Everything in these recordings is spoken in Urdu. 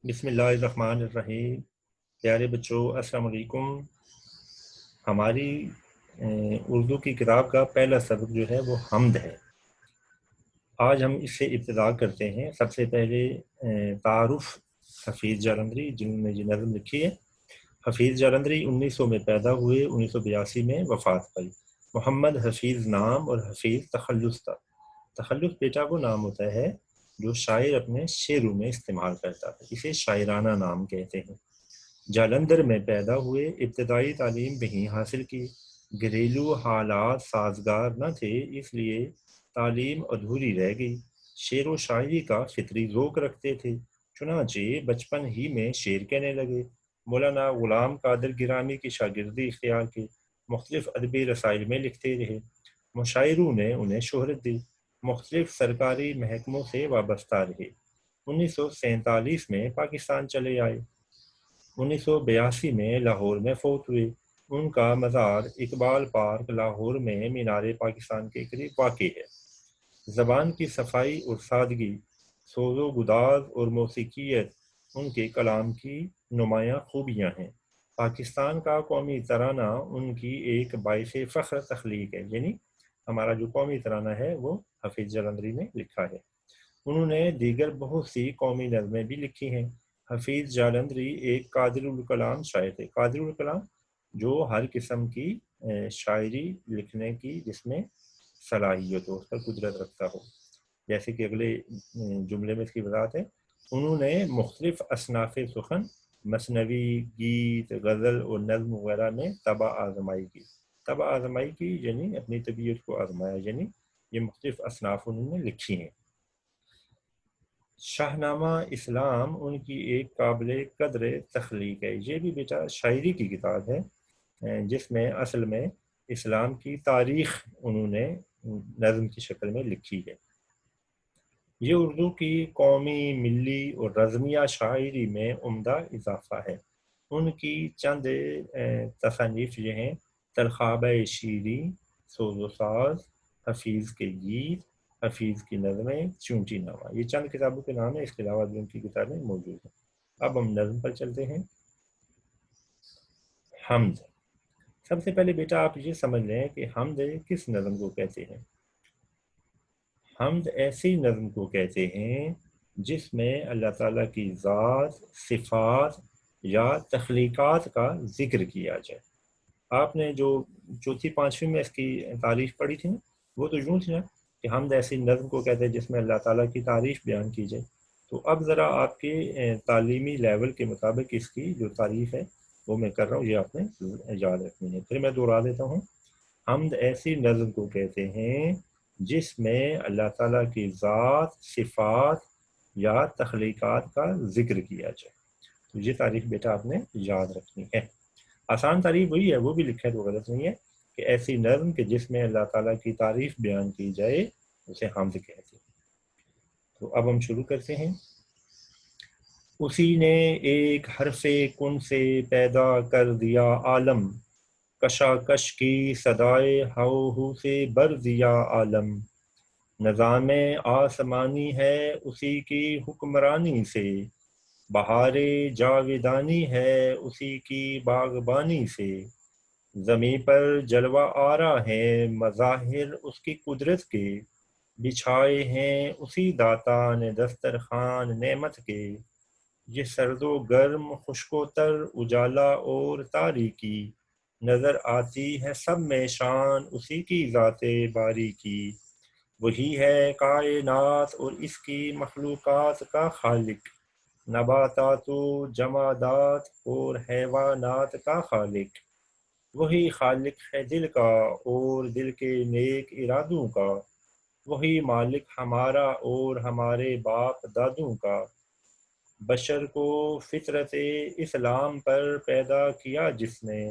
بسم اللہ الرحمن الرحیم۔ پیارے بچوں، السلام علیکم۔ ہماری اردو کی کتاب کا پہلا سبق جو ہے وہ حمد ہے۔ آج ہم اس سے ابتدا کرتے ہیں۔ سب سے پہلے تعارف حفیظ جالندھری جنہوں نے یہ نظم لکھی ہے۔ حفیظ جالندھری 1900 میں پیدا ہوئے، 1982 میں وفات پائی۔ محمد حفیظ نام اور حفیظ تخلص تھا۔ تخلص بیٹا وہ نام ہوتا ہے جو شاعر اپنے شعروں میں استعمال کرتا ہے، اسے شاعرانہ نام کہتے ہیں۔ جالندھر میں پیدا ہوئے، ابتدائی تعلیم وہیں حاصل کی۔ گھریلو حالات سازگار نہ تھے، اس لیے تعلیم ادھوری رہ گئی۔ شعر و شاعری کا فطری ذوق رکھتے تھے، چنانچہ بچپن ہی میں شعر کہنے لگے۔ مولانا غلام قادر گرامی کی شاگردی اختیار کی، مختلف ادبی رسائل میں لکھتے رہے۔ مشاعروں نے انہیں شہرت دی، مختلف سرکاری محکموں سے وابستہ رہے۔ 1947 میں پاکستان چلے آئے۔ 1982 میں لاہور میں فوت ہوئے۔ ان کا مزار اقبال پارک لاہور میں مینار پاکستان کے قریب واقع ہے۔ زبان کی صفائی اور سادگی، سوز و گداز اور موسیقیت ان کے کلام کی نمایاں خوبیاں ہیں۔ پاکستان کا قومی ترانہ ان کی ایک باعث فخر تخلیق ہے، یعنی ہمارا جو قومی ترانہ ہے وہ حفیظ جالندھری نے لکھا ہے۔ انہوں نے دیگر بہت سی قومی نظمیں بھی لکھی ہیں۔ حفیظ جالندھری ایک قادر الکلام شاعر تھے۔ قادر الکلام جو ہر قسم کی شاعری لکھنے کی جس میں صلاحیت ہو، اس پر قدرت رکھتا ہو، جیسے کہ اگلے جملے میں اس کی وضاحت ہے۔ انہوں نے مختلف اصناف سخن، مثنوی، گیت، غزل اور نظم وغیرہ میں طبع آزمائی کی۔ طبع آزمائی کی یعنی اپنی طبیعت کو آزمایا، یعنی یہ مختلف اصناف انہوں نے لکھی ہیں۔ شاہنامہ اسلام ان کی ایک قابل قدر تخلیق ہے۔ یہ بھی بیٹا شاعری کی کتاب ہے جس میں اصل میں اسلام کی تاریخ انہوں نے نظم کی شکل میں لکھی ہے۔ یہ اردو کی قومی، ملی اور رزمیہ شاعری میں عمدہ اضافہ ہے۔ ان کی چند تصانیف یہ ہیں: تلخابہ شیریں، سوز و ساز، حفیظ کے گیت، حفیظ کی نظمیں، چونٹی نامہ۔ یہ چند کتابوں کے نام ہیں، اس کے علاوہ بھی ان کی کتابیں موجود ہیں۔ اب ہم نظم پر چلتے ہیں۔ حمد۔ سب سے پہلے بیٹا آپ یہ سمجھ لیں کہ حمد کس نظم کو کہتے ہیں۔ حمد ایسی نظم کو کہتے ہیں جس میں اللہ تعالیٰ کی ذات، صفات یا تخلیقات کا ذکر کیا جائے۔ آپ نے جو چوتھی پانچویں میں اس کی تعریف پڑھی تھی نا، وہ تو یوں تھی نا کہ حمد ایسی نظم کو کہتے ہیں جس میں اللہ تعالیٰ کی تعریف بیان کی جائے۔ تو اب ذرا آپ کے تعلیمی لیول کے مطابق اس کی جو تعریف ہے وہ میں کر رہا ہوں، یہ آپ نے یاد رکھنی ہے۔ پھر میں دوہرا دیتا ہوں۔ حمد ایسی نظم کو کہتے ہیں جس میں اللہ تعالیٰ کی ذات، صفات یا تخلیقات کا ذکر کیا جائے۔ تو یہ تعریف بیٹا آپ نے یاد رکھنی ہے۔ آسان تعریف وہی ہے، وہ بھی لکھا ہے تو غلط نہیں ہے کہ ایسی نظم کہ جس میں اللہ تعالیٰ کی تعریف بیان کی جائے اسے حمد کہتے ہیں۔ تو اب ہم شروع کرتے ہیں۔ اسی نے ایک حرف کن سے پیدا کر دیا عالم، کشاکش کی صدائے ہو ہو سے بر دیا عالم۔ نظام آسمانی ہے اسی کی حکمرانی سے، بہار جاویدانی ہے اسی کی باغبانی سے۔ زمیں پر جلوہ آرا ہیں مظاہر اس کی قدرت کے، بچھائے ہیں اسی داتا نے دسترخوان نعمت کے۔ یہ سرد و گرم، خشک و تر، اجالا اور تاریکی، نظر آتی ہے سب میں شان اسی کی ذات باری کی۔ وہی ہے کائنات اور اس کی مخلوقات کا خالق، نباتات و جمادات اور حیوانات کا خالق۔ وہی خالق ہے دل کا اور دل کے نیک ارادوں کا، وہی مالک ہمارا اور ہمارے باپ دادوں کا۔ بشر کو فطرت اسلام پر پیدا کیا جس نے،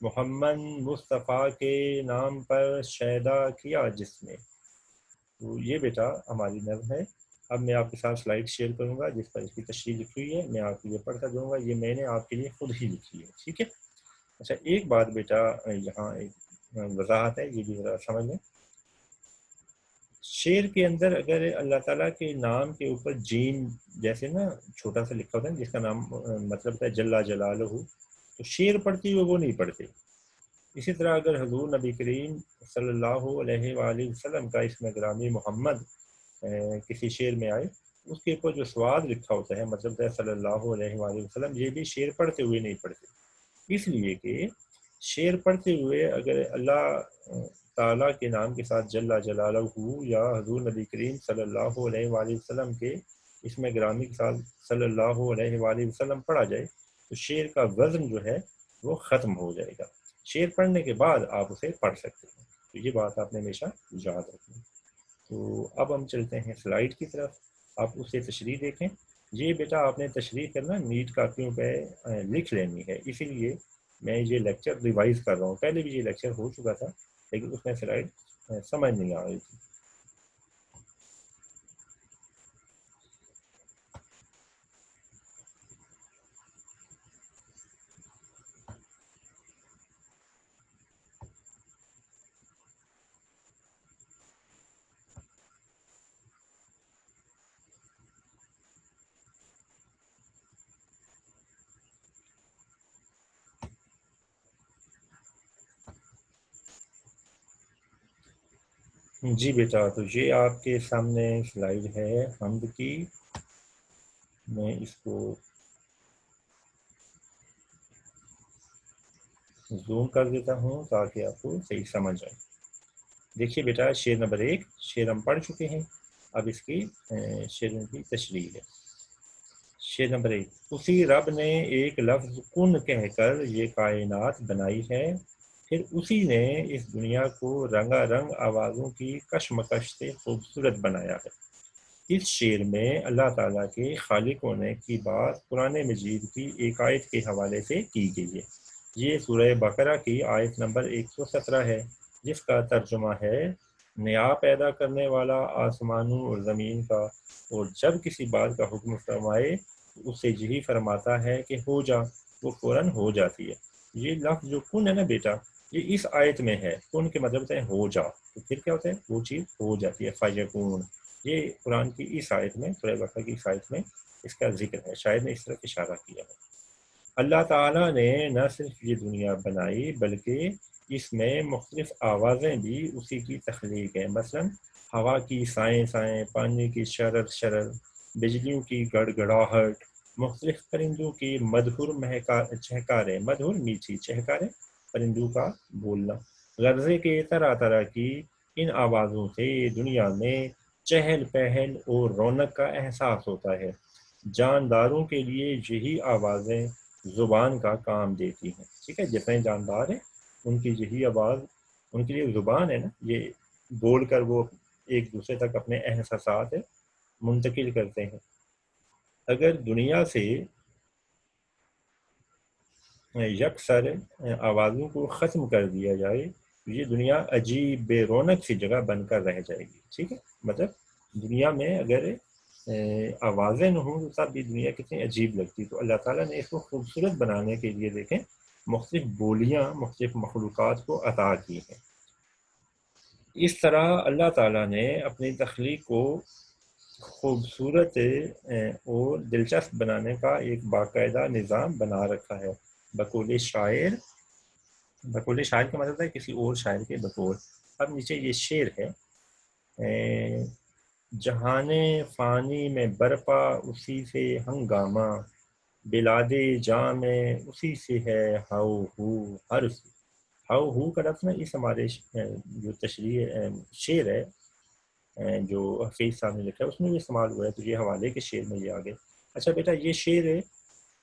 محمد مصطفیٰ کے نام پر شیدا کیا جس نے۔ تو یہ بیٹا ہماری نظم ہے۔ اب میں آپ کے ساتھ سلائڈ شیئر کروں گا جس پر اس کی تشریح لکھی ہوئی ہے، میں آپ کو یہ پڑھ کر دوں گا۔ یہ میں نے آپ کے لیے خود ہی لکھی ہے، ٹھیک ہے۔ اچھا ایک بات بیٹا یہاں ایک وضاحت ہے، یہ بھی ذرا سمجھ لیں۔ شعر کے اندر اگر اللہ تعالیٰ کے نام کے اوپر جیم جیسے نا چھوٹا سا لکھا ہوتا ہے جس کا نام مطلب ہوتا ہے جلا جلالہ، تو شعر پڑھتی ہوئے وہ نہیں پڑھتے۔ اسی طرح اگر حضور نبی کریم صلی اللہ علیہ وآلہ وسلم کا اسم گرامی محمد کسی شعر میں آئے، اس کے اوپر جو سواد لکھا ہوتا ہے مطلب ہے صلی اللہ علیہ وآلہ وسلم، یہ بھی شعر پڑھتے ہوئے نہیں پڑھتے، اس لیے کہ شعر پڑھتے ہوئے اگر اللہ تعالیٰ کے نام کے ساتھ جل جلالہ یا حضور نبی کریم صلی اللہ علیہ وآلہ وسلم کے اسم گرامی کے ساتھ صلی اللہ علیہ وآلہ وسلم پڑھا جائے تو شعر کا وزن جو ہے وہ ختم ہو جائے گا۔ شعر پڑھنے کے بعد آپ اسے پڑھ سکتے ہیں، تو یہ بات آپ نے ہمیشہ یاد رکھنی۔ تو اب ہم چلتے ہیں سلائیڈ کی طرف، آپ اسے تشریح دیکھیں۔ یہ بیٹا آپ نے تشریح کرنا نیٹ کاپیوں پہ لکھ لینی ہے، اسی لیے میں یہ لیکچر ریوائز کر رہا ہوں، پہلے بھی یہ لیکچر ہو چکا تھا لیکن اس میں سلائیڈ سمجھ نہیں آ رہی تھی۔ جی بیٹا، تو یہ آپ کے سامنے سلائیڈ ہے حمد کی، میں اس کو زوم کر دیتا ہوں تاکہ آپ کو صحیح سمجھ آئے۔ دیکھیے بیٹا، شعر نمبر 1 شعر ہم پڑھ چکے ہیں، اب اس کی شعروں کی تشریح ہے۔ شعر نمبر 1، اسی رب نے ایک لفظ کن کہہ کر یہ کائنات بنائی ہے، پھر اسی نے اس دنیا کو رنگا رنگ آوازوں کی کشمکش سے خوبصورت بنایا ہے۔ اس شعر میں اللہ تعالیٰ کے خالق ہونے کی بات قرآن مجید کی ایک آیت کے حوالے سے کی گئی ہے۔ یہ سورہ بقرہ کی آیت نمبر 117 ہے، جس کا ترجمہ ہے، نیا پیدا کرنے والا آسمانوں اور زمین کا، اور جب کسی بات کا حکم فرمائے تو اس سے یہی فرماتا ہے کہ ہو جا، وہ فوراً ہو جاتی ہے۔ یہ لفظ جو کن ہے نا بیٹا، یہ اس آیت میں ہے، کن کے مطلب ہوتا ہے ہو جا، تو پھر کیا ہوتا ہے، وہ چیز ہو جاتی ہے، فیکون۔ یہ قرآن کی اس آیت میں، سورہ بقرہ کی اس آیت میں اس کا ذکر ہے، شاید نے اس طرف اشارہ کیا ہے۔ اللہ تعالیٰ نے نہ صرف یہ دنیا بنائی بلکہ اس میں مختلف آوازیں بھی اسی کی تخلیق ہیں، مثلا ہوا کی سائیں سائیں، پانی کی شرر شرر، بجلیوں کی گڑ گڑاہٹ، مختلف پرندوں کی مدھر چہکاریں، مدھر میٹھی چہکاریں، پرندوں کا بولنا، غرضے کے طرح طرح کی ان آوازوں سے دنیا میں چہل پہل اور رونق کا احساس ہوتا ہے۔ جانداروں کے لیے یہی آوازیں زبان کا کام دیتی ہیں، ٹھیک ہے، جتنے جاندار ہیں ان کی یہی آواز ان کے لیے زبان ہے نا، یہ بول کر وہ ایک دوسرے تک اپنے احساسات منتقل کرتے ہیں۔ اگر دنیا سے یکسر آوازوں کو ختم کر دیا جائے تو یہ دنیا عجیب بے رونق سی جگہ بن کر رہ جائے گی، ٹھیک ہے، مطلب دنیا میں اگر آوازیں نہ ہوں تو تب بھی دنیا کتنی عجیب لگتی۔ تو اللہ تعالیٰ نے اس کو خوبصورت بنانے کے لیے دیکھیں مختلف بولیاں مختلف مخلوقات کو عطا کی ہیں۔ اس طرح اللہ تعالیٰ نے اپنی تخلیق کو خوبصورت اور دلچسپ بنانے کا ایک باقاعدہ نظام بنا رکھا ہے۔ بقول شاعر کا مطلب ہے کسی اور شاعر کے بقول۔ اب نیچے یہ شعر ہے، جہان فانی میں برپا اسی سے ہنگامہ، بلاد جاں میں اسی سے ہے how who Hare so. How ہو کا لفظ نا اس ہمارے جو تشریح شعر ہے جو حفیظ صاحب نے لکھا ہے اس میں بھی استعمال ہوا ہے، تو یہ حوالے کے شعر میں یہ آگے۔ اچھا بیٹا، یہ شعر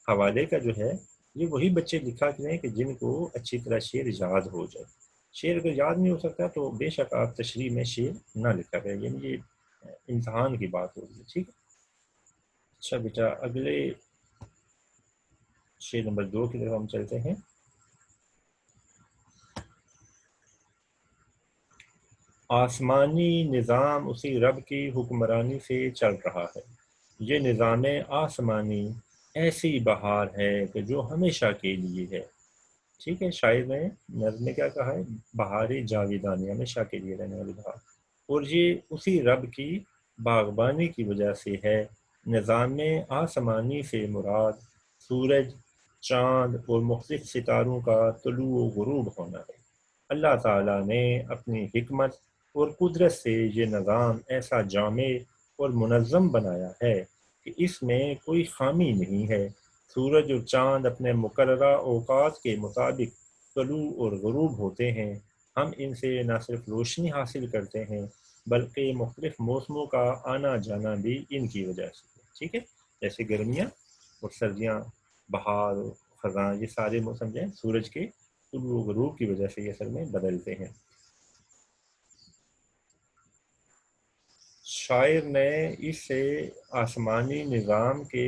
حوالے کا جو ہے یہ وہی بچے لکھا کریں کہ جن کو اچھی طرح شعر یاد ہو جائے۔ شعر اگر یاد نہیں ہو سکتا تو بے شک آپ تشریح میں شعر نہ لکھا کریں، یعنی یہ امتحان کی بات ہوگی، ٹھیک ہے۔ اچھا بیٹا، اگلے شعر نمبر 2 کی طرف ہم چلتے ہیں۔ آسمانی نظام اسی رب کی حکمرانی سے چل رہا ہے، یہ نظام آسمانی ایسی بہار ہے کہ جو ہمیشہ کے لیے ہے، ٹھیک ہے۔ شاعر نے نظم میں کیا کہا ہے، بہار جاویدانی، ہمیشہ کے لیے رہنے والی بہار۔ اور یہ اسی رب کی باغبانی کی وجہ سے ہے۔ نظام آسمانی سے مراد سورج، چاند اور مختلف ستاروں کا طلوع و غروب ہونا ہے۔ اللہ تعالیٰ نے اپنی حکمت اور قدرت سے یہ نظام ایسا جامع اور منظم بنایا ہے کہ اس میں کوئی خامی نہیں ہے۔ سورج اور چاند اپنے مقررہ اوقات کے مطابق طلوع اور غروب ہوتے ہیں۔ ہم ان سے نہ صرف روشنی حاصل کرتے ہیں بلکہ مختلف موسموں کا آنا جانا بھی ان کی وجہ سے ہے۔ ٹھیک ہے، جیسے گرمیاں اور سردیاں، بہار، خزاں، یہ سارے موسم جو ہیں سورج کے طلوع و غروب کی وجہ سے یہ اصل میں بدلتے ہیں۔ شاعر نے اس سے آسمانی نظام کے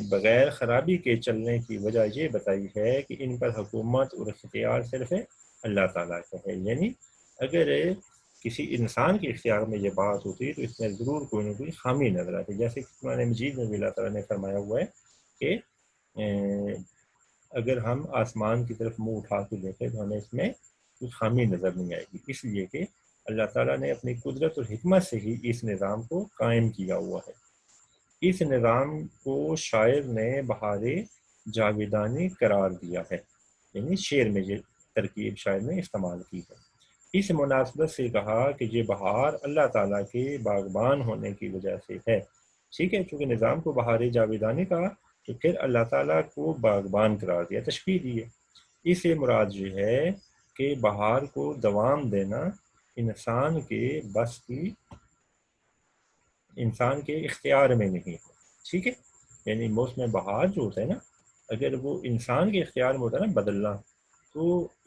بغیر خرابی کے چلنے کی وجہ یہ بتائی ہے کہ ان پر حکومت اور اختیار صرف اللہ تعالیٰ کا ہے۔ یعنی اگر کسی انسان کے اختیار میں یہ بات ہوتی تو اس میں ضرور کوئی نہ کوئی خامی نظر آتی، جیسے کہ قرآن مجید میں بھی اللہ تعالیٰ نے فرمایا ہوا ہے کہ اگر ہم آسمان کی طرف منہ اٹھا کے دیکھیں تو ہمیں اس میں کوئی خامی نظر نہیں آئے گی، اس لیے کہ اللہ تعالیٰ نے اپنی قدرت اور حکمت سے ہی اس نظام کو قائم کیا ہوا ہے۔ اس نظام کو شاعر نے بہار جاویدانی قرار دیا ہے، یعنی شعر میں یہ ترکیب شاعر نے استعمال کی ہے۔ اس مناسبت سے کہا کہ یہ بہار اللہ تعالیٰ کے باغبان ہونے کی وجہ سے ہے۔ ٹھیک ہے، چونکہ نظام کو بہار جاویدانی کہا تو پھر اللہ تعالیٰ کو باغبان قرار دیا، تشبیہ دی ہے۔ اس سے مراد یہ ہے کہ بہار کو دوام دینا انسان کے اختیار میں نہیں ہے۔ ٹھیک ہے، یعنی موسم بہار جو ہوتا ہے نا، اگر وہ انسان کے اختیار میں ہوتا ہے نا بدلنا، تو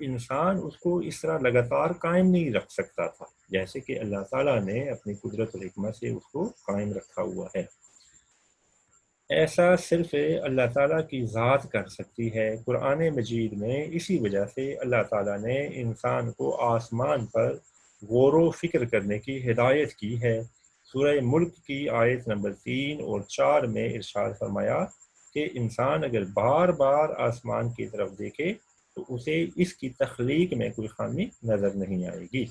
انسان اس کو اس طرح لگاتار قائم نہیں رکھ سکتا تھا جیسے کہ اللہ تعالیٰ نے اپنی قدرت اور حکمت سے اس کو قائم رکھا ہوا ہے۔ ایسا صرف اللہ تعالیٰ کی ذات کر سکتی ہے۔ قرآن مجید میں اسی وجہ سے اللہ تعالیٰ نے انسان کو آسمان پر غور و فکر کرنے کی ہدایت کی ہے۔ سورہ ملک کی آیت نمبر 3 اور 4 میں ارشاد فرمایا کہ انسان اگر بار بار آسمان کی طرف دیکھے تو اسے اس کی تخلیق میں کوئی خامی نظر نہیں آئے گی۔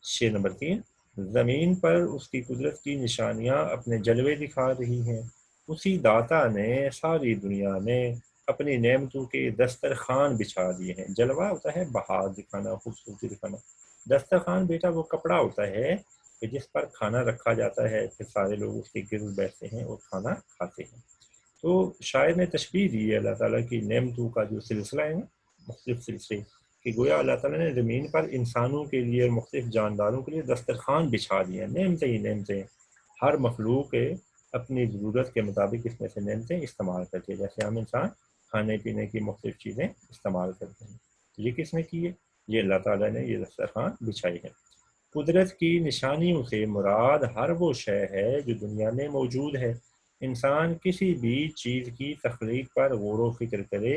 شعر نمبر 3، زمین پر اس کی قدرت کی نشانیاں اپنے جلوے دکھا رہی ہیں۔ اسی داتا نے ساری دنیا میں اپنی نعمتوں کے دسترخوان بچھا دیے ہیں۔ جلوہ ہوتا ہے بہار دکھانا، خوبصورتی دکھانا۔ دسترخوان بیٹا وہ کپڑا ہوتا ہے کہ جس پر کھانا رکھا جاتا ہے، پھر سارے لوگ اس کے گرد بیٹھتے ہیں اور کھانا کھاتے ہیں۔ تو شاعر نے تشبیہ دی ہے اللہ تعالیٰ کی نعمتوں کا جو سلسلہ ہے نا، مختلف سلسلے، کہ گویا اللہ تعالیٰ نے زمین پر انسانوں کے لیے اور مختلف جانداروں کے لیے دسترخوان بچھا دیے ہیں، نعمتیں ہی نعمتیں۔ ہر مخلوق اپنی ضرورت کے مطابق اس میں سے نعمتیں استعمال کرتے ہیں، جیسے ہم انسان کھانے پینے کی مختلف چیزیں استعمال کرتے ہیں۔ یہ کس نے کی ہے؟ یہ اللہ تعالیٰ نے یہ دسترخوان بچھائی ہے۔ قدرت کی نشانیوں سے مراد ہر وہ شے ہے جو دنیا میں موجود ہے۔ انسان کسی بھی چیز کی تخلیق پر غور و فکر کرے،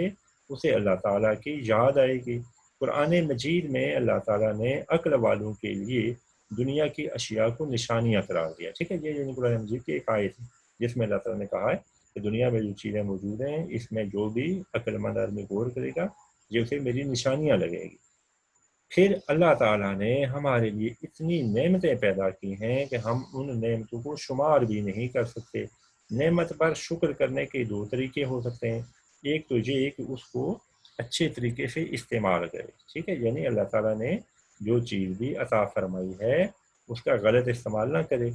اسے اللہ تعالیٰ کی یاد آئے گی۔ قرآن مجید میں اللہ تعالیٰ نے عقل والوں کے لیے دنیا کی اشیاء کو نشانیاں قرار دیا۔ ٹھیک ہے، یہ قرآن مجید کی ایک آیت ہے جس میں اللہ تعالیٰ نے کہا ہے کہ دنیا میں جو چیزیں موجود ہیں اس میں جو بھی عقل مند آدمی غور کرے گا یہ اسے میری نشانیاں لگے گی۔ پھر اللہ تعالیٰ نے ہمارے لیے اتنی نعمتیں پیدا کی ہیں کہ ہم ان نعمتوں کو شمار بھی نہیں کر سکتے۔ نعمت پر شکر کرنے کے دو طریقے ہو سکتے ہیں، ایک تو یہ کہ اس کو اچھے طریقے سے استعمال کرے، ٹھیک ہے، یعنی اللہ تعالیٰ نے جو چیز بھی عطا فرمائی ہے اس کا غلط استعمال نہ کرے،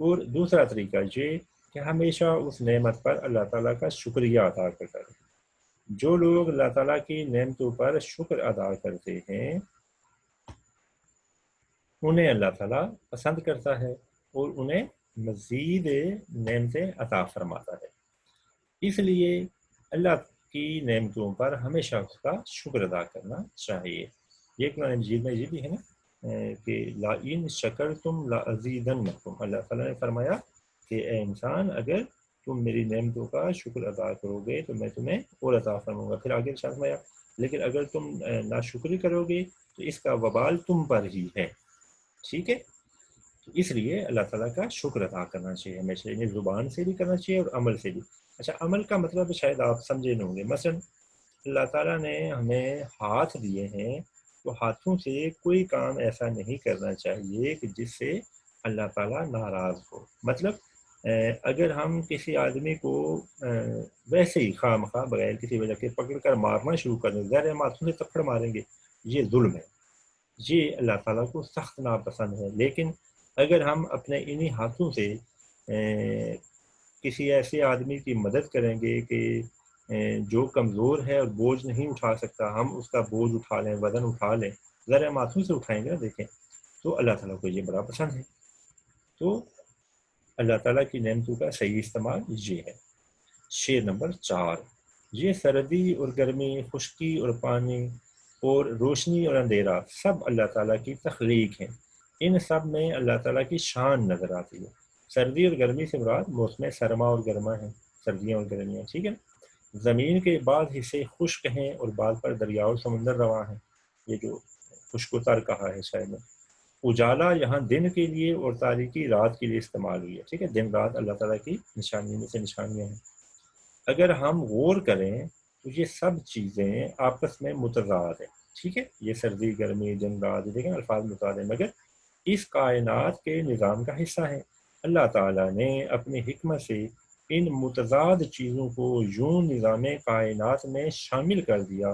اور دوسرا طریقہ یہ کہ ہمیشہ اس نعمت پر اللہ تعالیٰ کا شکریہ ادا کرتا رہے۔ جو لوگ اللہ تعالیٰ کی نعمتوں پر شکر ادا کرتے ہیں انہیں اللہ تعالیٰ پسند کرتا ہے اور انہیں مزید نعمتیں عطا فرماتا ہے۔ اس لیے اللہ کی نعمتوں پر ہمیشہ اس کا شکر ادا کرنا چاہیے۔ یہ قرآن مجید میں یہ بھی ہے نا کہ لَئِن شَكَرْتُمْ لَأَزِيدَنَّكُمْ، اللہ تعالیٰ نے فرمایا کہ اے انسان اگر تم میری نعمتوں کا شکر ادا کرو گے تو میں تمہیں اور عطا فرماؤں گا۔ پھر آگے ارشاد فرمایا لیکن اگر تم ناشکری کرو گے تو اس کا وبال تم پر ہی ہے۔ ٹھیک ہے، تو اس لیے اللہ تعالیٰ کا شکر ادا کرنا چاہیے ہمیشہ، یعنی زبان سے بھی کرنا چاہیے اور عمل سے بھی۔ اچھا، عمل کا مطلب شاید آپ سمجھے نہیں ہوں گے۔ مثلا اللہ تعالیٰ نے ہمیں ہاتھ دیے ہیں تو ہاتھوں سے کوئی کام ایسا نہیں کرنا چاہیے کہ جس سے اللہ تعالیٰ ناراض ہو. مطلب اگر ہم کسی آدمی کو ویسے ہی خواہ مخواہ بغیر کسی وجہ کے پکڑ کر مارنا شروع کر دیں، ظاہر ہم ہاتھوں سے تھپڑ ماریں گے، یہ ظلم ہے، یہ اللہ تعالیٰ کو سخت ناپسند ہے. لیکن اگر ہم اپنے انہی ہاتھوں سے کسی ایسے آدمی کی مدد کریں گے کہ جو کمزور ہے اور بوجھ نہیں اٹھا سکتا، ہم اس کا بوجھ اٹھا لیں، وزن اٹھا لیں، ذرا ہم ہاتھوں سے اٹھائیں گے نا، دیکھیں تو اللہ تعالیٰ کو یہ بڑا پسند ہے. تو اللہ تعالیٰ کی نعمتوں کا صحیح استعمال یہ ہے. شعر نمبر 4. یہ سردی اور گرمی، خشکی اور پانی اور روشنی اور اندھیرا سب اللہ تعالیٰ کی تخلیق ہیں. ان سب میں اللہ تعالیٰ کی شان نظر آتی ہے. سردی اور گرمی سے مراد موسم سرما اور گرما ہیں، سردیاں اور گرمیاں، ٹھیک ہے. زمین کے بعض حصے خشک ہیں اور بعض پر دریا اور سمندر رواں ہیں. یہ جو خشک و تر کہا ہے شاید میں. اجالا یہاں دن کے لیے اور تاریکی رات کے لیے استعمال ہوئی ہے، ٹھیک ہے. دن رات اللہ تعالیٰ کی نشانی میں سے نشانیاں ہیں. اگر ہم غور کریں تو یہ سب چیزیں آپس میں متضاد ہیں، ٹھیک ہے. یہ سردی گرمی دن رات دیکھیں الفاظ متضاد ہیں، مگر اس کائنات کے نظام کا حصہ ہیں. اللہ تعالیٰ نے اپنی حکمت سے ان متضاد چیزوں کو یوں نظام کائنات میں شامل کر دیا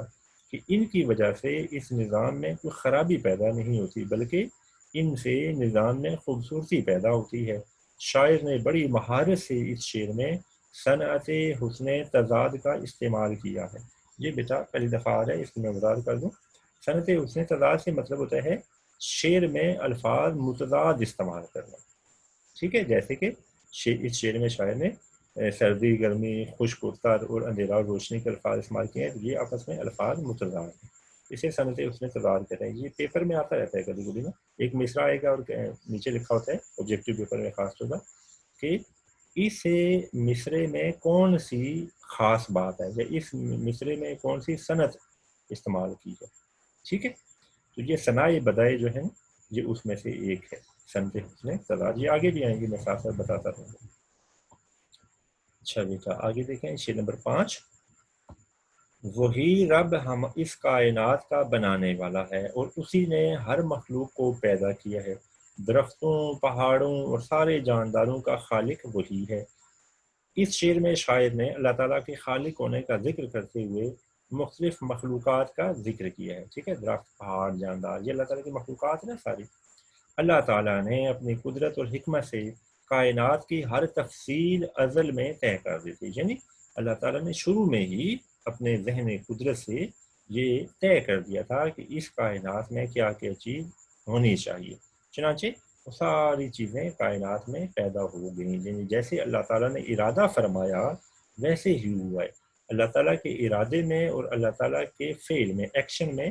کہ ان کی وجہ سے اس نظام میں کوئی خرابی پیدا نہیں ہوتی، بلکہ ان سے نظام میں خوبصورتی پیدا ہوتی ہے. شاعر نے بڑی مہارت سے اس شعر میں صنعت حسن تضاد کا استعمال کیا ہے. یہ بیٹا پہلی دفعہ آ رہا ہے، اس کو میں وضاحت کر دوں. صنعت حسن تضاد سے مطلب ہوتا ہے شعر میں الفاظ متضاد استعمال کرنا، ٹھیک ہے. جیسے کہ اس شعر میں شاعر نے سردی گرمی، خشک و تر اور اندھیرا اور روشنی کے الفاظ استعمال کیے ہیں. یہ آپس میں الفاظ متضاد ہیں، اسے صنعت حسن تضاد کہتے ہیں. یہ پیپر میں آتا رہتا ہے کبھی کبھی نا، ایک مصرع آئے گا اور نیچے لکھا ہوتا ہے آبجیکٹیو پیپر میں خاص طور پر کہ اس مصرے میں کون سی خاص بات ہے یا اس مصرے میں کون سی صنعت استعمال کی ہے، ٹھیک ہے. تو یہ ثنائے بدائے جو ہے یہ اس میں سے ایک ہے، صنعت حسن تضاد. یہ آگے بھی آئیں گے، میں ساتھ ساتھ بتاتا رہوں گا. اچھا بیٹا آگے دیکھیں شعر نمبر 5. وہی رب ہم اس کائنات کا بنانے والا ہے اور اسی نے ہر مخلوق کو پیدا کیا ہے. درختوں، پہاڑوں اور سارے جانداروں کا خالق وہی ہے. اس شعر میں شاعر نے اللہ تعالیٰ کے خالق ہونے کا ذکر کرتے ہوئے مختلف مخلوقات کا ذکر کیا ہے، ٹھیک ہے. درخت، پہاڑ، جاندار، یہ اللہ تعالیٰ کی مخلوقات ہیں ساری. اللہ تعالیٰ نے اپنی قدرت اور حکمت سے کائنات کی ہر تفصیل ازل میں طے کر دی تھی. یعنی اللہ تعالیٰ نے شروع میں ہی اپنے ذہن قدرت سے یہ طے کر دیا تھا کہ اس کائنات میں کیا کیا چیز ہونی چاہیے. چنانچہ وہ ساری چیزیں کائنات میں پیدا ہو گئیں. یعنی جیسے اللہ تعالیٰ نے ارادہ فرمایا ویسے ہی ہوا ہے. اللہ تعالیٰ کے ارادے میں اور اللہ تعالیٰ کے فعل میں، ایکشن میں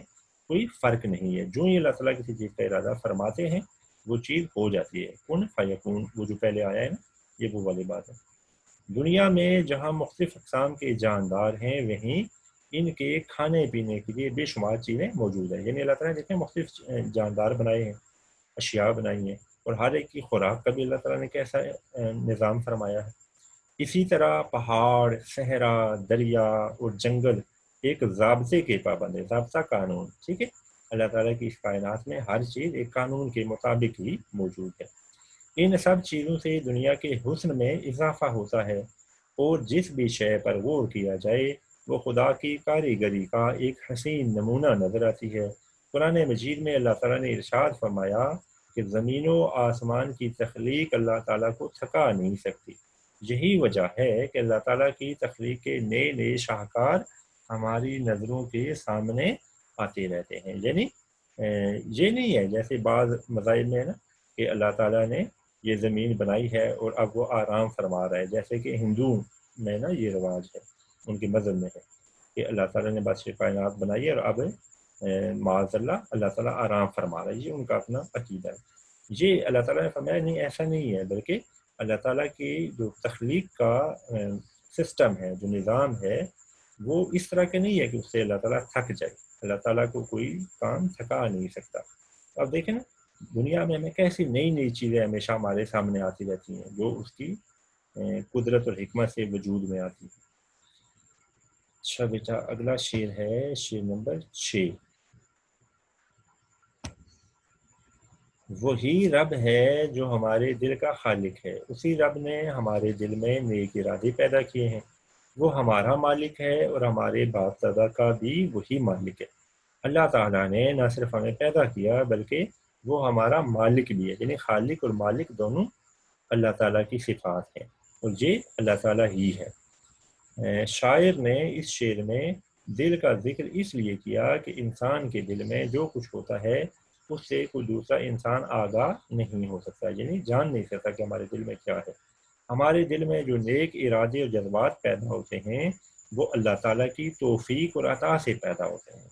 کوئی فرق نہیں ہے. جو ہی اللہ تعالیٰ کسی چیز کا ارادہ فرماتے ہیں وہ چیز ہو جاتی ہے. کن فیکون، وہ جو پہلے آیا ہے نا، یہ وہ والی بات ہے. دنیا میں جہاں مختلف اقسام کے جاندار ہیں وہیں ان کے کھانے پینے کے لیے بے شمار چیزیں موجود ہیں. یعنی اللہ تعالیٰ نے دیکھیں مختلف جاندار بنائے ہیں، اشیاء بنائی ہیں، اور ہر ایک کی خوراک کا بھی اللہ تعالیٰ نے کیسا نظام فرمایا ہے. اسی طرح پہاڑ، صحرا، دریا اور جنگل ایک ضابطے کے پابند ہے، ضابطہ قانون، ٹھیک ہے. اللہ تعالیٰ کی اس کائنات میں ہر چیز ایک قانون کے مطابق ہی موجود ہے. ان سب چیزوں سے دنیا کے حسن میں اضافہ ہوتا ہے، اور جس بھی شے پر غور کیا جائے وہ خدا کی کاریگری کا ایک حسین نمونہ نظر آتی ہے. قرآن مجید میں اللہ تعالیٰ نے ارشاد فرمایا کہ زمین و آسمان کی تخلیق اللہ تعالیٰ کو تھکا نہیں سکتی. یہی وجہ ہے کہ اللہ تعالیٰ کی تخلیق کے نئے نئے شاہکار ہماری نظروں کے سامنے آتے رہتے ہیں. یعنی یہ نہیں ہے جیسے بعض مذاہب میں ہے نا کہ اللہ تعالیٰ نے یہ زمین بنائی ہے اور اب وہ آرام فرما رہا ہے. جیسے کہ ہندو میں نا یہ رواج ہے، ان کے مذہب میں ہے کہ اللہ تعالیٰ نے بادشاہ کائنات بنائی ہے اور اب معاذ اللہ تعالیٰ آرام فرما رہا ہے. یہ ان کا اپنا عقیدہ ہے. یہ اللہ تعالیٰ نے فرمایا نہیں، ایسا نہیں ہے، بلکہ اللہ تعالیٰ کی جو تخلیق کا سسٹم ہے، جو نظام ہے، وہ اس طرح کے نہیں ہے کہ اس سے اللہ تعالیٰ تھک جائے. اللہ تعالیٰ کو کوئی کام تھکا نہیں سکتا. اب دیکھیں نا دنیا میں ہمیں کیسی نئی نئی چیزیں ہمیشہ ہمارے سامنے آتی رہتی ہیں جو اس کی قدرت اور حکمت سے وجود میں آتی ہیں. اچھا بیٹا اگلا شعر ہے شعر نمبر 6. وہی رب ہے جو ہمارے دل کا خالق ہے، اسی رب نے ہمارے دل میں نیک ارادے پیدا کیے ہیں، وہ ہمارا مالک ہے اور ہمارے باپ دادا کا بھی وہی مالک ہے۔ اللہ تعالیٰ نے نہ صرف ہمیں پیدا کیا بلکہ وہ ہمارا مالک بھی ہے، یعنی خالق اور مالک دونوں اللہ تعالیٰ کی صفات ہیں، اور یہ اللہ تعالیٰ ہی ہے۔ شاعر نے اس شعر میں دل کا ذکر اس لیے کیا کہ انسان کے دل میں جو کچھ ہوتا ہے اس سے کوئی دوسرا انسان آگاہ نہیں ہو سکتا، یعنی جان نہیں سکتا کہ ہمارے دل میں کیا ہے۔ ہمارے دل میں جو نیک ارادے اور جذبات پیدا ہوتے ہیں وہ اللہ تعالیٰ کی توفیق اور عطا سے پیدا ہوتے ہیں۔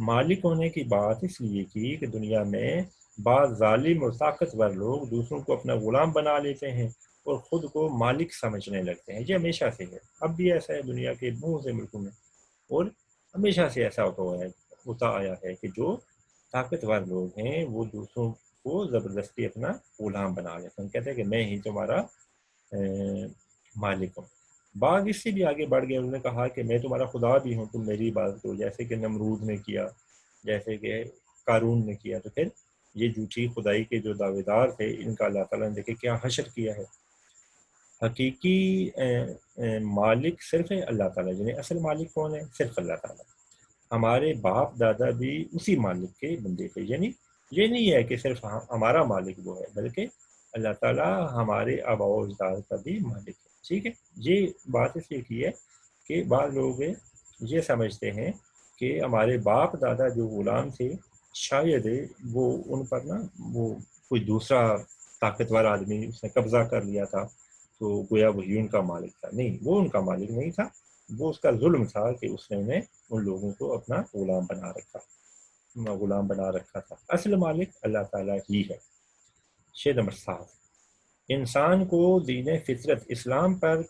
مالک ہونے کی بات اس لیے کی کہ دنیا میں بعض ظالم اور طاقتور لوگ دوسروں کو اپنا غلام بنا لیتے ہیں اور خود کو مالک سمجھنے لگتے ہیں۔ یہ ہمیشہ سے ہے، اب بھی ایسا ہے دنیا کے بہت سے ملکوں میں، اور ہمیشہ سے ایسا ہوتا آیا ہے کہ جو طاقتور لوگ ہیں وہ دوسروں کو زبردستی اپنا غلام بنا لیتے ہیں، کہتے ہیں کہ میں ہی تمہارا مالک ہوں۔ بعض اس سے بھی آگے بڑھ گئے، انہوں نے کہا کہ میں تمہارا خدا بھی ہوں، تم میری عبادت کرو، جیسے کہ نمرود نے کیا، جیسے کہ قارون نے کیا۔ تو پھر یہ جھوٹی خدائی کے جو دعوے دار تھے ان کا اللہ تعالیٰ نے دیکھے کیا حشر کیا ہے۔ حقیقی مالک صرف ہے اللہ تعالیٰ، یعنی اصل مالک کون ہے؟ صرف اللہ تعالیٰ۔ ہمارے باپ دادا بھی اسی مالک کے بندے تھے، یعنی یہ نہیں ہے کہ صرف ہمارا مالک وہ ہے، بلکہ اللہ تعالیٰ ہمارے آباء و اجداد کا بھی مالک ہے۔ ٹھیک ہے، یہ بات اس لیے کی ہے کہ بعض لوگ یہ سمجھتے ہیں کہ ہمارے باپ دادا جو غلام تھے شاید وہ ان پر نا وہ کوئی دوسرا طاقتور آدمی اس نے قبضہ کر لیا تھا تو گویا وہی ان کا مالک تھا۔ نہیں، وہ ان کا مالک نہیں تھا، وہ اس کا ظلم تھا کہ اس نے انہیں ان لوگوں کو اپنا غلام بنا رکھا تھا۔ اصل مالک اللہ تعالیٰ ہی ہے۔ شعر نمبر 7، انسان کو دین فطرت اسلام پر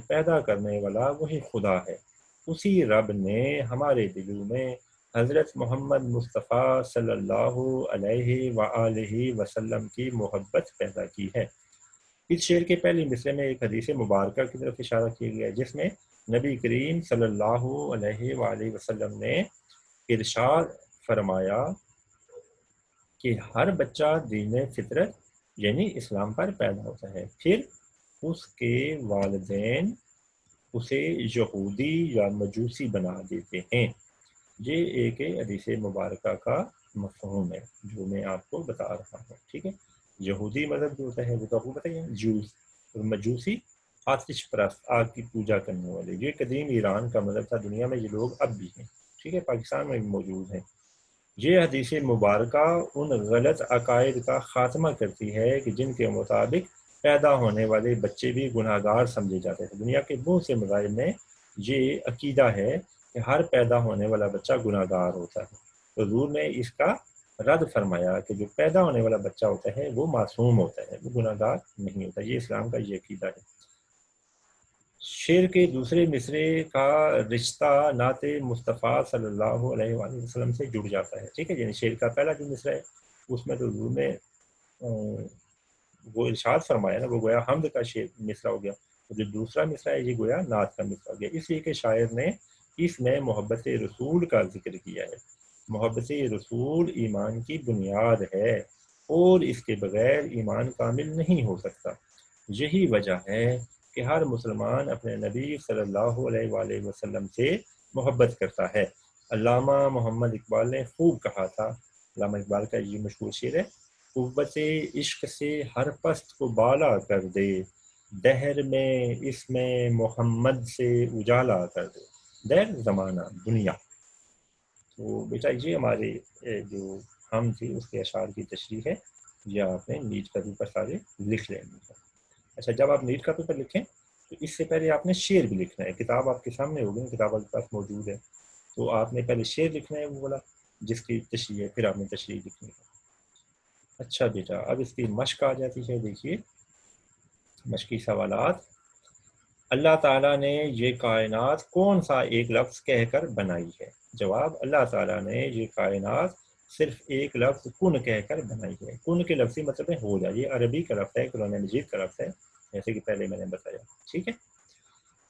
پیدا کرنے والا وہی خدا ہے، اسی رب نے ہمارے دلوں میں حضرت محمد مصطفیٰ صلی اللہ علیہ وآلہ وسلم کی محبت پیدا کی ہے۔ اس شعر کے پہلے مصرے میں ایک حدیث مبارکہ کی طرف اشارہ کیا گیا ہے جس میں نبی کریم صلی اللہ علیہ وآلہ وسلم نے ارشاد فرمایا کہ ہر بچہ دین فطرت یعنی اسلام پر پیدا ہوتا ہے، پھر اس کے والدین اسے یہودی یا مجوسی بنا دیتے ہیں۔ یہ ایک حدیث مبارکہ کا مفہوم ہے جو میں آپ کو بتا رہا ہوں۔ ٹھیک ہے، یہودی مذہب جو ہوتا ہے وہ تو آپ کو بتائیے جوز، اور مجوسی آتش پرست، آگ کی پوجا کرنے والے۔ یہ قدیم ایران کا مذہب تھا، دنیا میں یہ لوگ اب بھی ہیں، ٹھیک ہے، پاکستان میں بھی موجود ہیں۔ یہ حدیث مبارکہ ان غلط عقائد کا خاتمہ کرتی ہے کہ جن کے مطابق پیدا ہونے والے بچے بھی گناہ گار سمجھے جاتے ہیں۔ دنیا کے بہت سے مذاہب میں یہ عقیدہ ہے کہ ہر پیدا ہونے والا بچہ گناہ گار ہوتا ہے۔ حضور نے اس کا رد فرمایا کہ جو پیدا ہونے والا بچہ ہوتا ہے وہ معصوم ہوتا ہے، وہ گناہ گار نہیں ہوتا۔ یہ اسلام کا یہ عقیدہ ہے۔ شعر کے دوسرے مصرے کا رشتہ نعت مصطفیٰ صلی اللہ علیہ وآلہ وسلم سے جڑ جاتا ہے۔ ٹھیک ہے، یعنی شعر کا پہلا جو مصرع ہے اس میں تو حضور نے وہ ارشاد فرمایا نا، وہ گویا حمد کا مصرع ہو گیا، اور جو دوسرا مصرع ہے یہ گویا نعت کا مصرع ہو گیا، اس لیے کہ شاعر نے اس میں محبت رسول کا ذکر کیا ہے۔ محبت رسول ایمان کی بنیاد ہے اور اس کے بغیر ایمان کامل نہیں ہو سکتا۔ یہی وجہ ہے کہ ہر مسلمان اپنے نبی صلی اللہ علیہ وآلہ وسلم سے محبت کرتا ہے۔ علامہ محمد اقبال نے خوب کہا تھا، علامہ اقبال کا یہ مشہور شعر ہے، قوت عشق سے ہر پست کو بالا کر دے، دہر میں اس میں محمد سے اجالا کر دے۔ دہر زمانہ، دنیا۔ تو بیٹا یہ ہمارے جو ہم تھی اس کے اشعار کی تشریح ہے، یہ آپ نے نیٹ کا پیپر سارے لکھ لیں گے۔ اچھا، جب آپ نیٹ کا پیپر لکھیں تو اس سے پہلے آپ نے شعر بھی لکھنا ہے۔ کتاب آپ کے سامنے ہوگی، کتاب آپ کے پاس موجود ہے، تو آپ نے پہلے شعر لکھنا ہے وہ والا جس کی تشریح ہے، پھر آپ نے تشریح لکھنی ہے۔ اچھا بیٹا، اب اس کی مشق آ جاتی ہے۔ دیکھیے مشقی سوالات۔ اللہ تعالیٰ نے یہ کائنات کون سا ایک لفظ کہہ کر بنائی ہے؟ جواب، اللہ تعالیٰ نے یہ کائنات صرف ایک لفظ کن کہہ کر بنائی ہے۔ کن کے لفظی مطلب ہے ہو جائے، یہ عربی کا لفظ ہے، قرآن مجید کا لفظ ہے، جیسے کہ پہلے میں نے بتایا۔ ٹھیک ہے،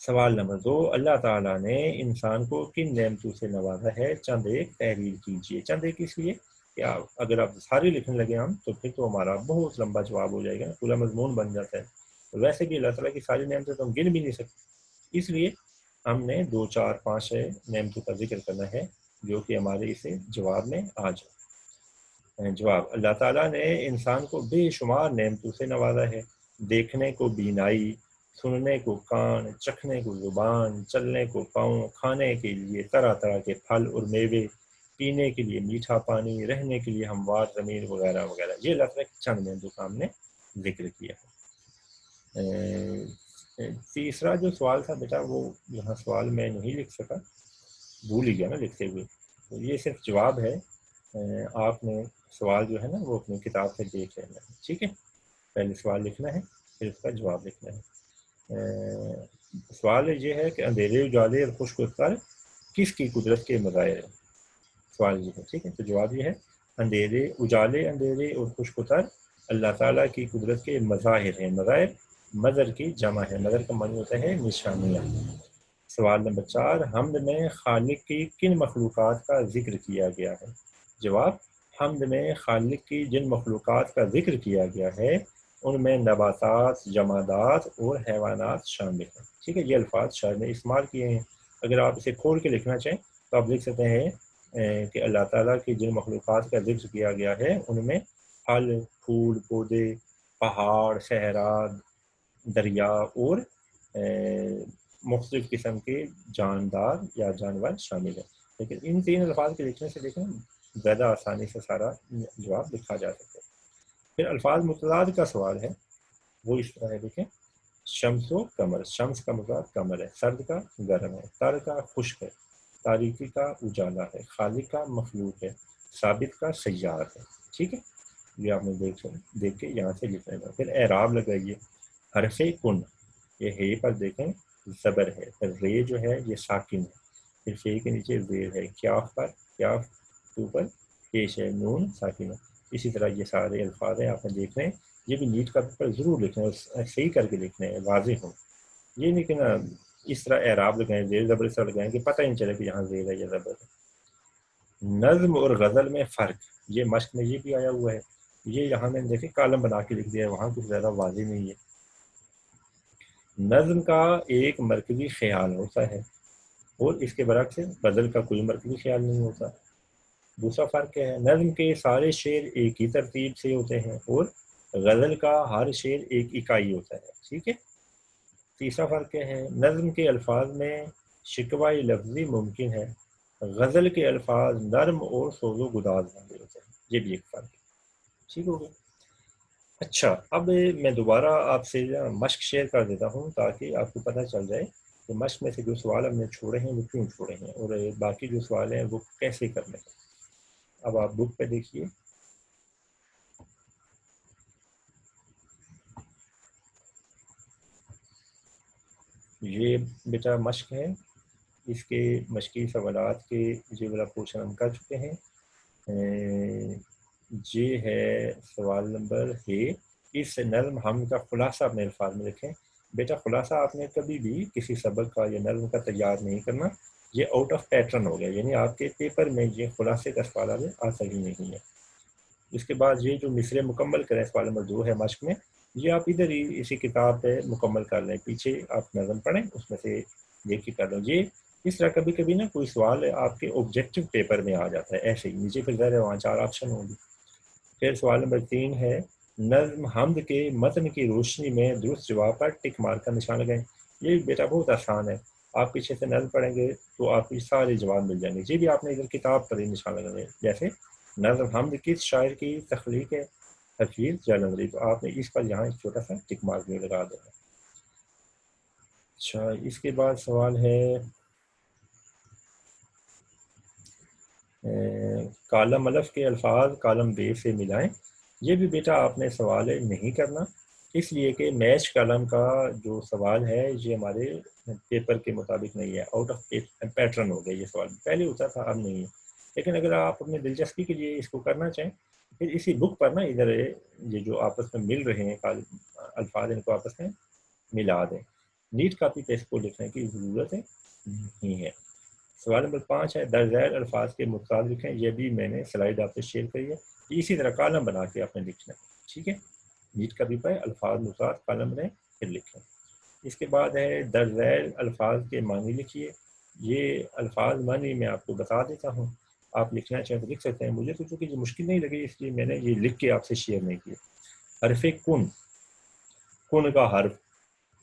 سوال نمبر 2، اللہ تعالیٰ نے انسان کو کن نعمتوں سے نوازا ہے؟ چند ایک تحریر کیجیے۔ چند ایک اس لیے کہ اگر آپ سارے لکھنے لگے ہم تو پھر تو ہمارا بہت لمبا جواب ہو جائے گا، پورا مضمون بن جاتا ہے. ویسے بھی اللہ تعالیٰ کی ساری نعمتیں تو ہم گن بھی نہیں سکتے، اس لیے ہم نے 2 4 5 نعمتوں کا ذکر کرنا ہے جو کہ ہمارے اسے جواب میں آ جائے. جواب: اللہ تعالیٰ نے انسان کو بے شمار نعمتوں سے نوازا ہے. دیکھنے کو بینائی، سننے کو کان، چکھنے کو زبان، چلنے کو پاؤں، کھانے کے لیے طرح طرح کے پھل اور میوے، پینے کے لیے میٹھا پانی، رہنے کے لیے ہموار زمین وغیرہ وغیرہ. یہ اللہ تعالیٰ کی چند نعمتوں کا ہم نے ذکر کیا ہے. تیسرا جو سوال تھا بیٹا وہ یہاں سوال میں نہیں لکھ سکا، بھول ہی گیا نا لکھتے ہوئے، تو یہ صرف جواب ہے. آپ نے سوال جو ہے نا وہ اپنی کتاب سے دیکھ لینا ہے، ٹھیک ہے. پہلے سوال لکھنا ہے پھر اس کا جواب لکھنا ہے. سوال یہ ہے کہ اندھیرے اجالے اور خشک و تر کس کی قدرت کے مظاہر ہیں؟ سوال یہ ہے، ٹھیک ہے. تو جواب یہ ہے اندھیرے اور خشک و تر اللہ تعالیٰ کی قدرت کے مظاہر ہیں. مظاہر مظہر کی جمع ہے، مظہر کا معنی ہوتا ہے نشانیاں. سوال نمبر 4، حمد میں خالق کی کن مخلوقات کا ذکر کیا گیا ہے؟ جواب: حمد میں خالق کی جن مخلوقات کا ذکر کیا گیا ہے ان میں نباتات، جمادات اور حیوانات شامل ہیں. ٹھیک ہے، یہ الفاظ شاعر نے استعمال کیے ہیں. اگر آپ اسے کھول کے لکھنا چاہیں تو آپ لکھ سکتے ہیں کہ اللہ تعالیٰ کی جن مخلوقات کا ذکر کیا گیا ہے ان میں پھل، پھول، پودے، پہاڑ، صحرا، دریا اور مختلف قسم کے جاندار یا جانور شامل ہیں. لیکن ان 3 الفاظ کے لکھنے سے دیکھیں زیادہ آسانی سے سارا جواب لکھا جا سکتا ہے. پھر الفاظ متضاد کا سوال ہے، وہ اس طرح ہے، دیکھیں. شمس و قمر، شمس کا متضاد قمر ہے، سرد کا گرم ہے، تر کا خشک ہے، تاریکی کا اجالا ہے، خالق کا مخلوق ہے، ثابت کا سیار ہے. ٹھیک ہے، یہ آپ نے دیکھ کے یہاں سے لکھ لینا. پھر اعراب لگائیے. حرف کن، یہ ہے پر دیکھیں زبر ہے، پھر رے جو ہے یہ ساکن ہے، پھر فے کے نیچے زیر ہے، کیاف پر کیاف کے اوپر پیش ہے، نون ساکن ہے. اسی طرح یہ سارے الفاظ ہیں، آپ نے دیکھ رہے ہیں. یہ بھی نیٹ کا پیپر ضرور لکھنا ہے، صحیح کر کے لکھنا ہے، واضح ہوں. یہ نہیں کہ نا اس طرح اعراب لگائیں، زیر زبر اس طرح لگائیں کہ پتہ ہی نہیں چلے کہ یہاں زیر ہے یا زبر ہے. نظم اور غزل میں فرق، یہ مشق میں یہ بھی آیا ہوا ہے. یہ یہاں میں دیکھیں کالم بنا کے لکھ دیا ہے، وہاں کچھ زیادہ واضح نہیں ہے. نظم کا ایک مرکزی خیال ہوتا ہے اور اس کے برعکس غزل کا کوئی مرکزی خیال نہیں ہوتا. دوسرا فرق کیا ہے؟ نظم کے سارے شعر ایک ہی ترتیب سے ہوتے ہیں اور غزل کا ہر شعر ایک اکائی ہوتا ہے. ٹھیک ہے. تیسرا فرق کیا ہے؟ نظم کے الفاظ میں شکوہ لفظی ممکن ہے، غزل کے الفاظ نرم اور سوز و گداز والے ہوتے ہیں. یہ بھی ایک فرق ہے. ٹھیک ہو گیا. اچھا، اب میں دوبارہ آپ سے مشق شیئر کر دیتا ہوں تاکہ آپ کو پتہ چل جائے کہ مشق میں سے جو سوال ہم نے چھوڑے ہیں وہ کیوں چھوڑے ہیں اور باقی جو سوال ہیں وہ کیسے کرنے ہیں. اب آپ بک پہ دیکھیے. یہ بیٹا مشق ہے، اس کے مشقی سوالات کے یہ والا پورشن ہم کر چکے ہیں. یہ ہے سوال نمبر ہے. اس نظم ہم کا خلاصہ اپنے الفاظ میں لکھیں. بیٹا خلاصہ آپ نے کبھی بھی کسی سبق کا یا نظم کا تیار نہیں کرنا، یہ آؤٹ آف پیٹرن ہو گیا، یعنی آپ کے پیپر میں یہ خلاصے کا سوال آتا ہی نہیں ہے. اس کے بعد یہ جو مصرے مکمل کریں، سوال نمبر 2 ہے مشق میں، یہ آپ ادھر ہی اسی کتاب پہ مکمل کر لیں، پیچھے آپ نظم پڑھیں اس میں سے دیکھ کے کر لیں. یہ اس طرح کبھی کبھی نا کوئی سوال آپ کے آبجیکٹو پیپر میں آ جاتا ہے ایسے ہی، نیچے پھر ظاہر ہے وہاں 4 آپشن ہوں گی. پھر سوال نمبر 3 ہے نظم حمد کے متن کی روشنی میں درست جواب پر ٹک مار کا نشان لگائیں. یہ بیٹا بہت آسان ہے، آپ پیچھے سے نظم پڑھیں گے تو آپ کو سارے جواب مل جائیں گے. یہ بھی آپ نے ادھر کتاب پر ہی نشان لگانا ہے. جیسے نظم حمد کس شاعر کی تخلیق ہے؟ حفیظ جالندھری، تو آپ نے اس پر یہاں ایک چھوٹا سا ٹک مارک بھی لگا دینا. اچھا، اس کے بعد سوال ہے کالم الف کے الفاظ کالم بے سے ملائیں. یہ بھی بیٹا آپ نے سوال نہیں کرنا، اس لیے کہ میچ کالم کا جو سوال ہے یہ ہمارے پیپر کے مطابق نہیں ہے، آؤٹ آف پیٹرن ہو گیا. یہ سوال پہلے ہوتا تھا اب نہیں ہے، لیکن اگر آپ اپنے دلچسپی کے لیے اس کو کرنا چاہیں پھر اسی بک پر نا ادھر یہ جو آپس میں مل رہے ہیں الفاظ ان کو آپس میں ملا دیں. نیٹ کاپی پہ اس کو لکھنے کی ضرورت نہیں ہے. سوال نمبر 5 ہے در ذیل الفاظ کے متعلق لکھیں. یہ بھی میں نے سلائڈ آپ سے شیئر کری ہے. اسی طرح کالم بنا کے آپ نے لکھنا ہے. ٹھیک ہے, نیٹ کا بھی پائے الفاظ متعلق کالم بنائیں پھر لکھیں. اس کے بعد ہے در ذیل الفاظ کے معنی لکھیے. یہ الفاظ معنی میں آپ کو بتا دیتا ہوں, آپ لکھنا چاہیں تو لکھ سکتے ہیں. مجھے تو چونکہ یہ مشکل نہیں لگی اس لیے میں نے یہ لکھ کے آپ سے شیئر نہیں کیا. حرف کن, کن کا حرف,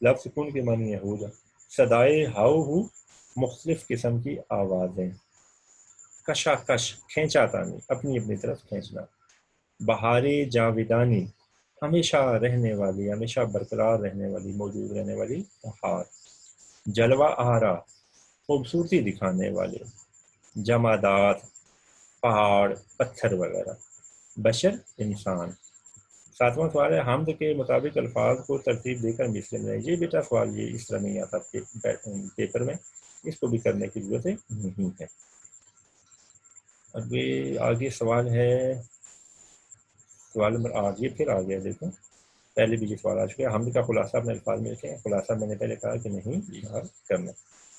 لفظ کن کے معنی ہے ہو جا. صدائے ہاؤ ہو, مختلف قسم کی آوازیں. کشا کش, کھینچا تانی, اپنی اپنی طرف کھینچنا. بہار جاویدانی, ہمیشہ رہنے والی, ہمیشہ برقرار رہنے والی, موجود رہنے والی بہار. جلوہ آرا, خوبصورتی دکھانے والے. جمادات, پہاڑ, پتھر وغیرہ. بشر, انسان. 7واں سوال ہے حمد کے مطابق الفاظ کو ترتیب دے کر مثلیں بنائیں. یہ بیٹا سوال یہ اس طرح نہیں آتا پیپر میں, اس کو بھی کرنے کی ضرورت نہیں ہے. اب آگے سوال ہے سوال نمبر 8. یہ پھر آ گیا, دیکھیں پہلے بھی یہ سوال آ چکا ہے. حمد کا خلاصہ اپنے الفاظ میں لکھیں. خلاصہ میں نے پہلے کہا کہ نہیں یہاں کرنا.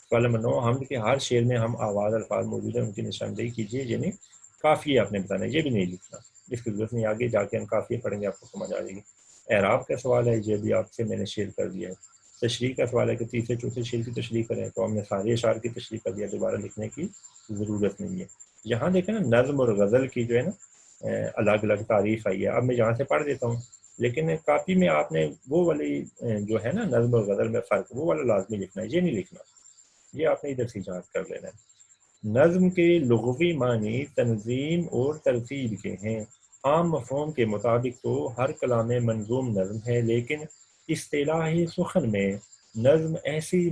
سوال نمبر 9. حمد کے ہر شعر میں ہم آواز الفاظ موجود ہیں ان کی نشاندہی کیجیے. یعنی کافیہ آپ نے بتانا ہے, یہ بھی نہیں لکھنا, اس کی ضرورت نہیں. آگے جا کے ہم کافیہ پڑھیں گے, آپ کو سمجھ آ جائے گی. اعراب کا سوال ہے, یہ بھی آپ سے میں نے شیئر کر دیا ہے. تشریح کا سوال ہے کہ تیسرے چوتھے شعر کی تشریح کریں, تو ہم نے سارے اشعار کی تشریح کر دیا, دوبارہ لکھنے کی ضرورت نہیں ہے. یہاں دیکھیں نا نظم اور غزل کی جو ہے نا الگ الگ تعریف آئی ہے. اب میں یہاں سے پڑھ دیتا ہوں, لیکن کاپی میں آپ نے وہ والی جو ہے نا نظم اور غزل میں فرق, وہ والا لازمی لکھنا ہے, یہ نہیں لکھنا, یہ آپ نے ادھر سے جانچ کر لینا ہے. نظم کے لغوی معنی تنظیم اور ترتیب کے ہیں. عام مفہوم کے مطابق تو ہر کلام منظوم نظم ہے, لیکن اصطلاحی سخن میں نظم ایسی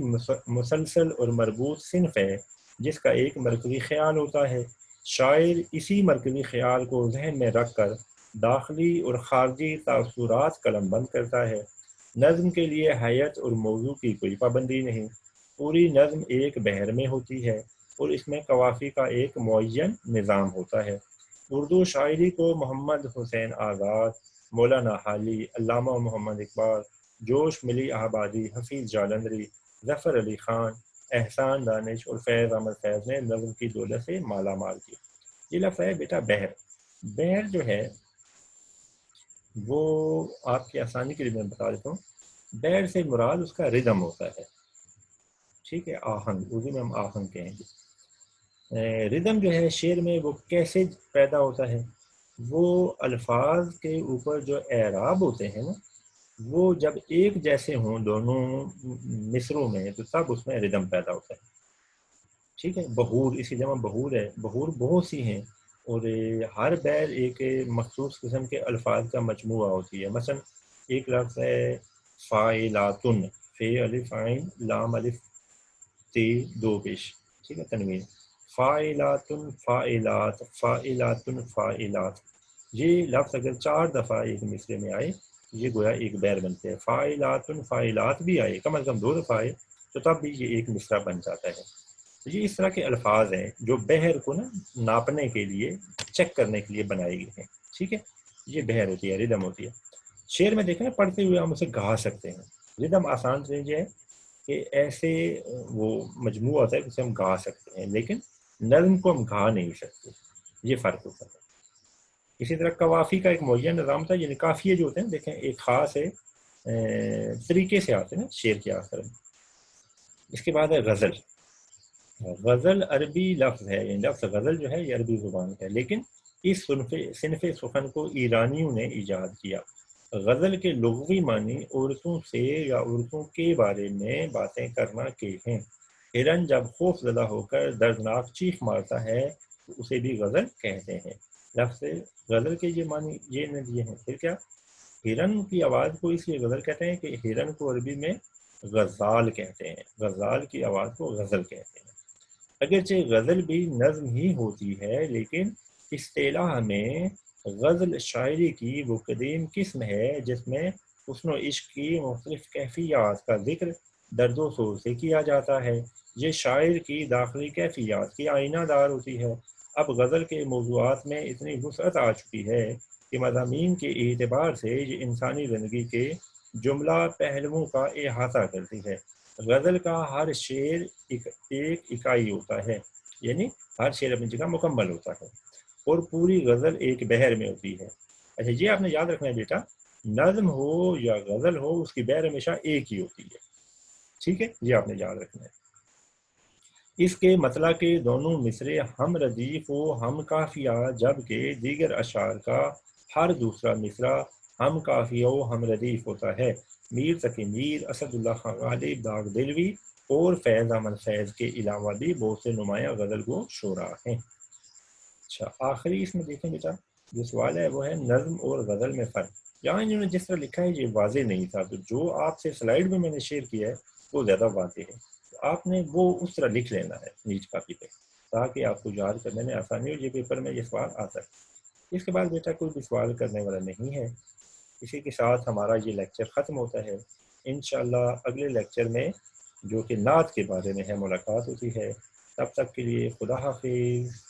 مسلسل اور مربوط صنف ہے جس کا ایک مرکزی خیال ہوتا ہے. شاعر اسی مرکزی خیال کو ذہن میں رکھ کر داخلی اور خارجی تاثرات قلم بند کرتا ہے. نظم کے لیے حیت اور موضوع کی کوئی پابندی نہیں. پوری نظم ایک بحر میں ہوتی ہے اور اس میں قوافی کا ایک معین نظام ہوتا ہے. اردو شاعری کو محمد حسین آزاد, مولانا حالی, علامہ محمد اقبال, جوش ملی آبادی, حفیظ جالندری, ظفر علی خان, احسان دانش اور فیض احمد فیض نے نظم کی دولت سے مالا مال کیا. یہ لفظ ہے بیٹا بحر. بحر جو ہے وہ آپ کی آسانی کے لیے میں بتا دیتا ہوں. بحر سے مراد اس کا ردم ہوتا ہے. ٹھیک ہے, آہنگ, اردو میں ہم آہنگ کہیں گے. ردم جو ہے شعر میں وہ کیسے پیدا ہوتا ہے, وہ الفاظ کے اوپر جو اعراب ہوتے ہیں نا, وہ جب ایک جیسے ہوں دونوں مصروں میں, تو تب اس میں ردم پیدا ہوتا ہے. ٹھیک ہے, بہور, اسی جمع بہور ہے. بہور بہت سی ہیں اور ہر بیر ایک مخصوص قسم کے الفاظ کا مجموعہ ہوتی ہے. مثلا ایک لفظ ہے فاعلاتن, فے الف عین لام الف تے دو پیش, ٹھیک ہے, تنوین. فاعلاتن فاعلات, فاعلاتن فاعلات. یہ لفظ اگر 4 دفعہ ایک مصرے میں آئے یہ گویا ایک بیر بنتے ہیں. فاعلاتن فاعلات بھی آئے, کم از کم 2 دفعہ آئے, تو تب بھی یہ ایک مصرع بن جاتا ہے. یہ اس طرح کے الفاظ ہیں جو بحر کو نا ناپنے کے لیے, چیک کرنے کے لیے بنائے گئے ہیں. ٹھیک ہے, یہ بحر ہوتی ہے, ردم ہوتی ہے. شعر میں دیکھیں نا پڑھتے ہوئے ہم اسے گا سکتے ہیں. ردم آسان سے یہ ہے کہ ایسے وہ مجموعہ ہوتا ہے جسے ہم گا سکتے ہیں, لیکن نظم کو ہم گا نہیں سکتے, یہ فرق ہوتا ہے. اسی طرح قوافی کا ایک معین نظام تھا, یعنی قافیے جو ہوتے ہیں دیکھیں ایک خاص ہے طریقے سے آتے ہیں نا شعر کے آخر میں. اس کے بعد ہے غزل. غزل عربی لفظ ہے, یعنی لفظ غزل جو ہے یہ عربی زبان ہے, لیکن اس صنف سخن کو ایرانیوں نے ایجاد کیا. غزل کے لغوی معنی عورتوں سے یا عورتوں کے بارے میں باتیں کرنا کے ہیں. ہرن جب خوف زدہ ہو کر دردناک چیخ مارتا ہے تو اسے بھی غزل کہتے ہیں. لفظ غزل کے یہ معنی یہ نے دیے ہیں. پھر کیا, ہرن کی آواز کو اس لیے غزل کہتے ہیں کہ ہرن کو عربی میں غزال کہتے ہیں, غزال کی آواز کو غزل کہتے ہیں. اگرچہ غزل بھی نظم ہی ہوتی ہے, لیکن اصطلاح میں غزل شاعری کی وہ قدیم قسم ہے جس میں حسن و عشق کی مختلف کیفیات کا ذکر درد و سوز سے کیا جاتا ہے. یہ شاعر کی داخلی کیفیات کی آئینہ دار ہوتی ہے. اب غزل کے موضوعات میں اتنی وسعت آ چکی ہے کہ مضامین کے اعتبار سے یہ انسانی زندگی کے جملہ پہلوؤں کا احاطہ کرتی ہے. غزل کا ہر شعر ایک اکائی ہوتا ہے، یعنی ہر شعر اپنی جگہ مکمل ہوتا ہے، اور پوری غزل ایک بحر میں ہوتی ہے۔ اچھا یہ آپ نے یاد رکھنا ہے بیٹا، نظم ہو یا غزل ہو، اس کی بحر ہمیشہ ایک ہی ہوتی ہے، ٹھیک ہے، یہ آپ نے یاد رکھنا ہے۔ اس کے مطلب کہ دونوں مصرے ہم ردیف و ہم قافیہ، جبکہ دیگر اشعار کا ہر دوسرا مصرع ہم قافیہ و ہم ردیف ہوتا ہے۔ میر تقی میر، اسد اللہ خان غالب، داغ دلوی اور فیض احمد فیض کے علاوہ بھی بہت سے نمایاں غزل گو شعراء ہیں۔ اچھا آخری اس میں دیکھیں بیٹا جو سوال ہے وہ ہے نظم اور غزل میں فرق۔ یہاں انہوں نے جس طرح لکھا ہے یہ واضح نہیں تھا، تو جو آپ سے سلائیڈ میں نے شیئر کیا ہے وہ زیادہ واضح ہے، آپ نے وہ اس طرح لکھ لینا ہے نیچ کاپی پہ تاکہ آپ کو یاد کرنے میں آسانی ہو، یہ پیپر میں یہ سوال آتا ہے۔ اس کے بعد بیٹا کوئی بھی سوال کرنے والا نہیں ہے، اسی کے ساتھ ہمارا یہ لیکچر ختم ہوتا ہے۔ انشاءاللہ اگلے لیکچر میں جو کہ نعت کے بارے میں ہے ملاقات ہوتی ہے، تب تک کے لیے خدا حافظ۔